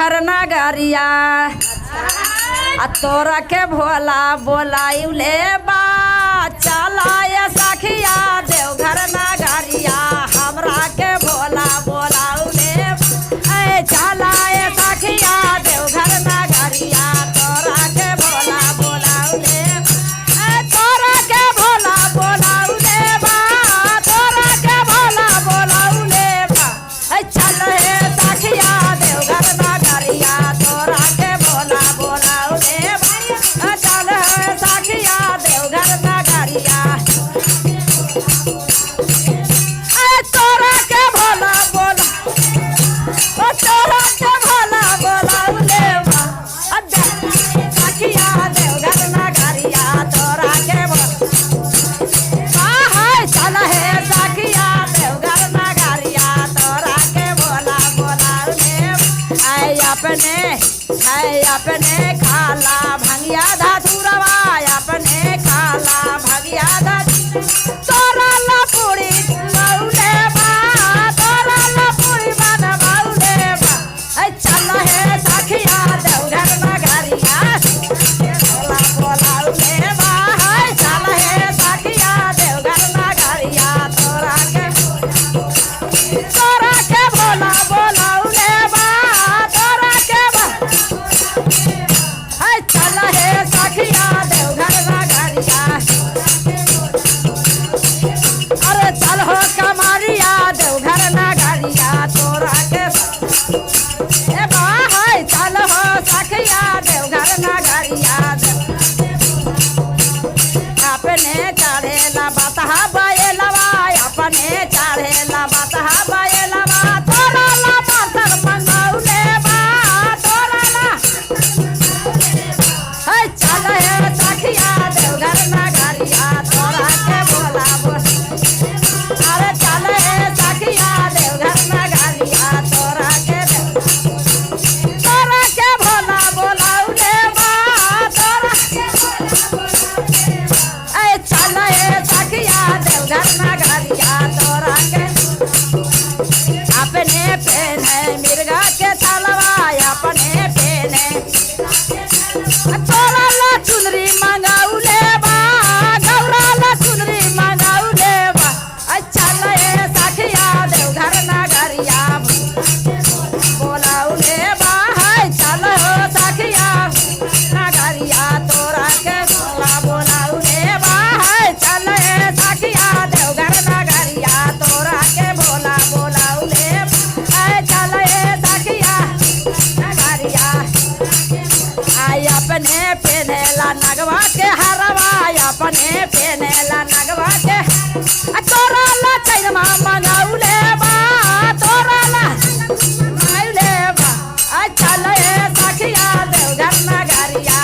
देवघर नगरिया तोरा के भोला बोलाइले बा चलाए सखिया देवघर नगरिया हमरा के भोला बोलाउले चलाए सखिया देवघर नगरिया तोरा के भोला बोलाउले तोरा के भोला बोलाउले बा तोरा के भोला बोलाउले बा चल हे सखिया देवघर नगरिया तोरा के भोला बोलाउले बा चल हे सखिया देवघर नगरिया तोरा के भोला बोला तोरा के भोला बोलाउले बा सखिया देवघर नगरिया तोरा के चल हे सखिया देवघर नगरिया तोरा के भोला बोलाउले अपने खाला भंगिया धतुरवा अपने खाला भंगिया तोरा ला पूरी बनवले बा तोरा ला पूरी बनवले बा चल हे सखिया देवघर नगरिया भोला बोलाउले बा चल हे सखिया देवघर नगरिया तोरा के भोला बोलाउले बा तोरा के चल हे सखिया देवघर नगरिया अरे चल हो कमारिया देवघर नगरिया तोरा के चल हो सखिया देवघर नगरिया अपने चढ़ेला बतहा बयलवा अपने चढ़ेला बतहा बयलवा तोरा ला पाथर मंगौले बा तोरा ला चल हे सखिया देवघर नगरिया तोरा के भोला अरे चल हे सखिया देवघर नगरिया तोरा के भोला बोलाउले बा तोरा चल हे सखिया देवघर नगरिया तोरा के अपने पेने मिर्गा के तलवा अपने पेने तोरा ला चुनरी मंगाउले बा गौरा ला चुनरी मंगाउले बा चल हे सखिया देवघर नगरिया बोलाउले बा चल हो सखिया नगरिया तोरा के भोला बोलाउले बा चल हे सखिया देवघर नगरिया तोरा के भोला बोलाउले चल हे सखिया नगरिया अपने पेनेला नगवा के हरवा अपने पेनेला नगवा के तोरा ला चैनमा मंगाउले बा तोरा ला मंगाउले बा चल हे सखिया देवघर नगरिया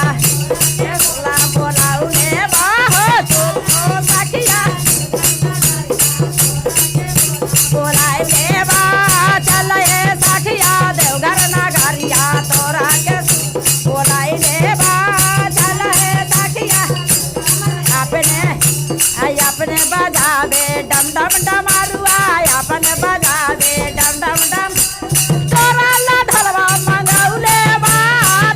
भोला बोलाउले बा हो सखिया बोलाइले बा चल हे सखिया देवघर नगरिया तोरा के बोलाइले बा चल हे सखिया अपने बजावे डम डम डमारुआ अपने बजावे डम डम डम तोरा ला ढलवा मंगौले बा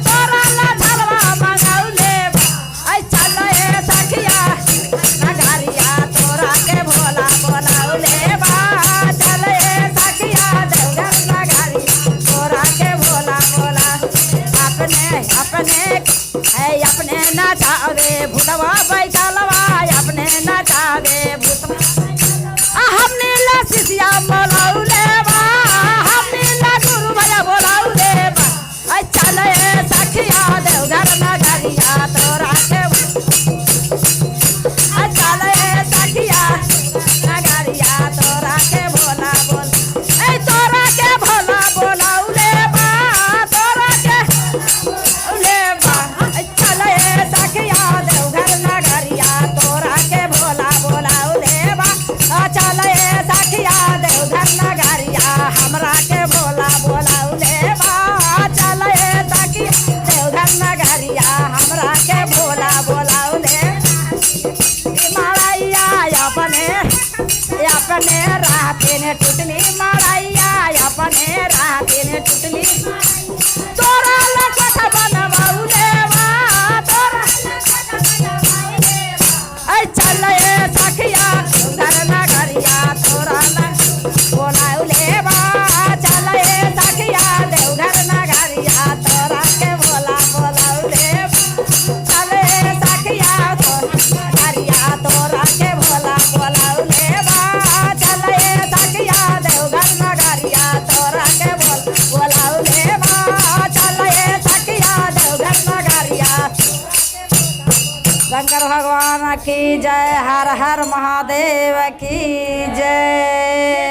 तोरा ला ढलवा मंगौले बा चल हे सखिया नगरिया तोरा के भोला बोलाउले बा चल हे सखिया देवघर नगरिया तोरा के भोला बोला अपने नचावे भूतवा बैठलवा अपने नचावे भूतवा हमने ला शिष्या बोलाउले बा हमने ला गुरु भैया बोलाउले बा चल हे सखिया देवघर नगरिया तोरा के चल हे सखिया नगरिया तोरा के भोला बोल तोरा के भोला बोलाउले बा तोरा के बोलाउले बा चल हे सखिया देवघर नगरिया तोरा के भोला बोलाउले बा चल हे सखिया देवघर नगरिया हमरा के भोला बोलाउले बा चल हे सखिया देवघर नगरिया हमरा के भोला बोलाउले मारैया अपने रात ने टुटली मारैया अपने रात ने टुटली शंकर भगवान की जय। हर हर महादेव की जय।